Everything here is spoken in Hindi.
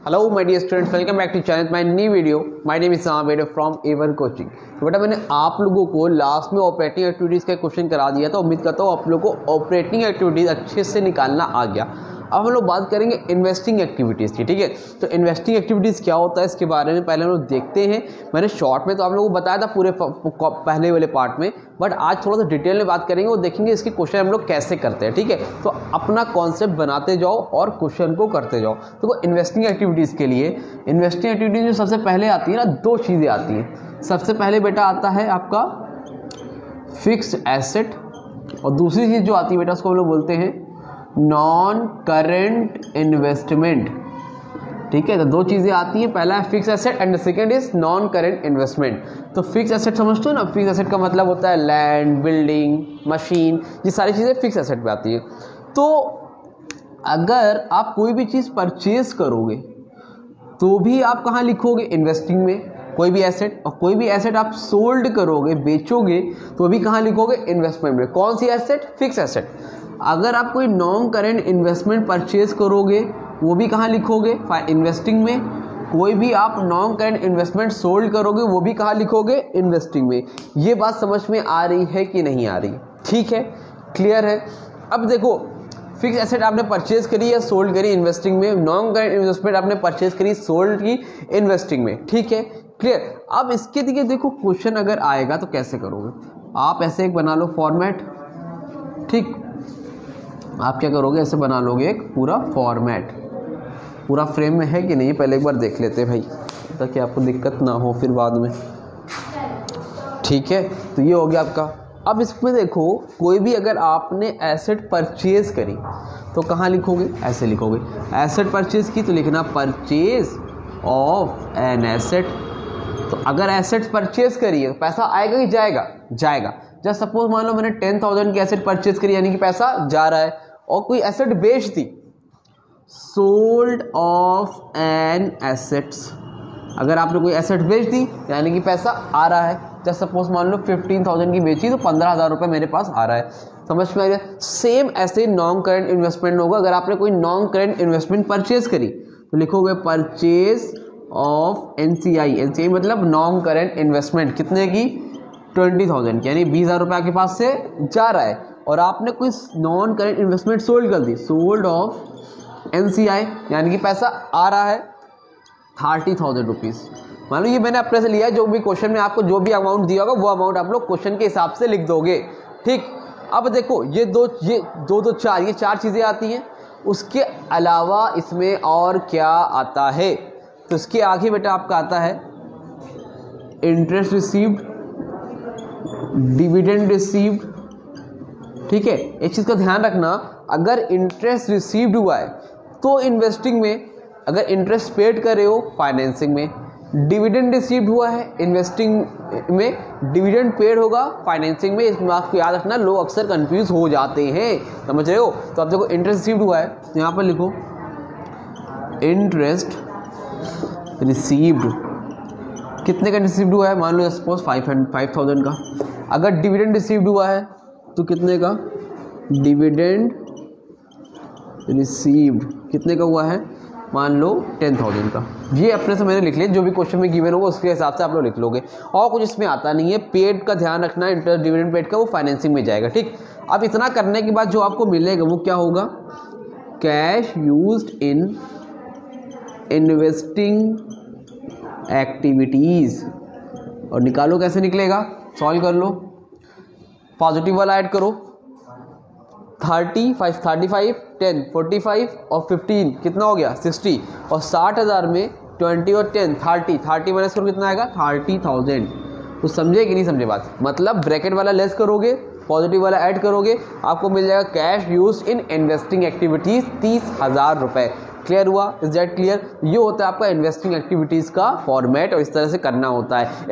Hello my dear students, welcome back to channel my new video. My name is Samed from A1 coaching. तो बेटा मैंने आप लोगों को लास्ट में ऑपरेटिंग एक्टिविटीज़ का क्वेश्चन करा दिया था। उम्मीद करता हूँ आप लोगों को ऑपरेटिंग एक्टिविटीज़ अच्छे से निकालना आ गया। अब हम लोग बात करेंगे इन्वेस्टिंग एक्टिविटीज़ की, ठीक है। तो इन्वेस्टिंग एक्टिविटीज़ क्या होता है इसके बारे में पहले हम लोग देखते हैं। मैंने शॉर्ट में तो आप लोगों को बताया था पूरे पहले वाले पार्ट में, बट आज थोड़ा सा डिटेल में बात करेंगे और देखेंगे इसके क्वेश्चन हम लोग कैसे करते हैं, ठीक है। तो अपना कॉन्सेप्ट बनाते जाओ और क्वेश्चन को करते जाओ। तो इन्वेस्टिंग एक्टिविटीज़ के लिए इन्वेस्टिंग एक्टिविटीज़ में सबसे पहले आती है ना, दो चीज़ें आती हैं। सबसे पहले बेटा आता है आपका फिक्स्ड एसेट, और दूसरी चीज़ जो आती है बेटा उसको हम लोग बोलते हैं नॉन करेंट इन्वेस्टमेंट, ठीक है। तो दो चीज़ें आती हैं, पहला है fix asset and second is non current investment. तो फिक्स एसेट समझते हो ना, फिक्स एसेट का मतलब होता है लैंड, बिल्डिंग, मशीन, ये सारी चीज़ें फिक्स एसेट पे आती है। तो अगर आप कोई भी चीज़ परचेज करोगे तो भी आप कहाँ लिखोगे? इन्वेस्टिंग में कोई भी एसेट, और कोई भी एसेट आप सोल्ड करोगे, बेचोगे, तो भी कहाँ लिखोगे? इन्वेस्टमेंट में। कौन सी एसेट? Fix asset. अगर आप कोई नॉन करेंट इन्वेस्टमेंट परचेज करोगे वो भी कहाँ लिखोगे? इन्वेस्टिंग में। कोई भी आप नॉन करेंट इन्वेस्टमेंट सोल्ड करोगे वो भी कहाँ लिखोगे? इन्वेस्टिंग में। ये बात समझ में आ रही है कि नहीं आ रही? ठीक है, क्लियर है। अब देखो, फिक्स एसेट आपने परचेज करी या सोल्ड करी इन्वेस्टिंग में, नॉन करेंट इन्वेस्टमेंट आपने परचेज करी, सोल्ड की इन्वेस्टिंग में, ठीक है, क्लियर। अब इसके दिखे देखो क्वेश्चन अगर आएगा तो कैसे करोगे आप? ऐसे एक बना लो फॉर्मेट, ठीक। आप क्या करोगे? ऐसे बना लोगे एक पूरा फॉर्मेट, पूरा फ्रेम में है कि नहीं पहले एक बार देख लेते हैं भाई, ताकि आपको दिक्कत ना हो फिर बाद में, ठीक है। तो ये हो गया आपका। अब इसमें देखो, कोई भी अगर आपने एसेट परचेज करी तो कहाँ लिखोगे? ऐसे लिखोगे। एसेट परचेज की तो लिखना परचेज ऑफ एन एसेट। तो अगर एसेट परचेज करी है पैसा आएगा कि जाएगा? जाएगा। जस्ट सपोज मान लो मैंने 10,000 की एसेट परचेज करी, यानी कि पैसा जा रहा है। और कोई एसेट बेच दी, सोल्ड ऑफ एन एसेट्स। अगर आपने कोई एसेट बेच दी यानी कि पैसा आ रहा है। जस्ट सपोज मान लो 15,000 की बेची तो 15,000 रुपये मेरे पास आ रहा है। समझ में आ गया? सेम ऐसे नॉन करेंट इन्वेस्टमेंट होगा। अगर आपने कोई नॉन करेंट इन्वेस्टमेंट परचेज करी तो लिखोगे परचेज ऑफ NCI। NCI मतलब नॉन करेंट इन्वेस्टमेंट। कितने की? 20,000 की, यानी 20,000 रुपये आपके पास से जा रहा है। और आपने कोई नॉन करेंट इन्वेस्टमेंट सोल्ड कर दी, सोल्ड ऑफ NCI, यानी कि पैसा आ रहा है 30,000 रुपीज़। मान लो ये मैंने अपने से लिया है, जो भी क्वेश्चन में आपको जो भी अमाउंट दिया होगा वो अमाउंट आप लोग क्वेश्चन के हिसाब से लिख दोगे, ठीक। अब देखो ये चार चीज़ें आती हैं। उसके अलावा इसमें और क्या आता है? तो इसके आगे बेटा आपका आता है इंटरेस्ट रिसीव्ड, डिविडेंड रिसीव्ड, ठीक है। एक चीज़ का ध्यान रखना, अगर इंटरेस्ट रिसीव्ड हुआ है तो इन्वेस्टिंग में, अगर इंटरेस्ट पेड कर रहे हो फाइनेंसिंग में, डिविडेंड रिसीव्ड हुआ है इन्वेस्टिंग में, डिविडेंड पेड होगा फाइनेंसिंग में। इस बात को याद रखना, लोग अक्सर कंफ्यूज हो जाते हैं, समझ रहे हो। तो अब देखो इंटरेस्ट रिसीव्ड हुआ है तो यहाँ पर लिखो इंटरेस्ट रिसीव्ड। कितने का रिसीव्ड हुआ है? मान लो सपोज 5,000 का। अगर डिविडेंड रिसीव्ड हुआ है तो कितने का? डिविडेंड रिसीव्ड कितने का हुआ है? मान लो 10,000 का। ये अपने से मैंने लिख लिया, जो भी क्वेश्चन में गिवन होगा उसके हिसाब से आप लोग लिख लोगे। और कुछ इसमें आता नहीं है। पेड का ध्यान रखना, इंटरेस्ट डिविडेंड पेड का, वो फाइनेंसिंग में जाएगा, ठीक। अब इतना करने के बाद जो आपको मिलेगा वो क्या होगा? Cash used in investing activities. और निकालो कैसे निकलेगा? सॉल्व कर लो, पॉजिटिव वाला ऐड करो। 35, 10, 45 और 15 कितना हो गया? 60। और 60,000 में 20 और 10 30 माइनस करो, कितना आएगा? 30,000। तो समझे कि नहीं समझे बात? मतलब ब्रैकेट वाला लेस करोगे, पॉजिटिव वाला ऐड करोगे, आपको मिल जाएगा cash used in investing activities 30,000 रुपये। क्लियर हुआ? Is that clear? ये होता है आपका इन्वेस्टिंग एक्टिविटीज़ का फॉर्मेट, और इस तरह से करना होता है।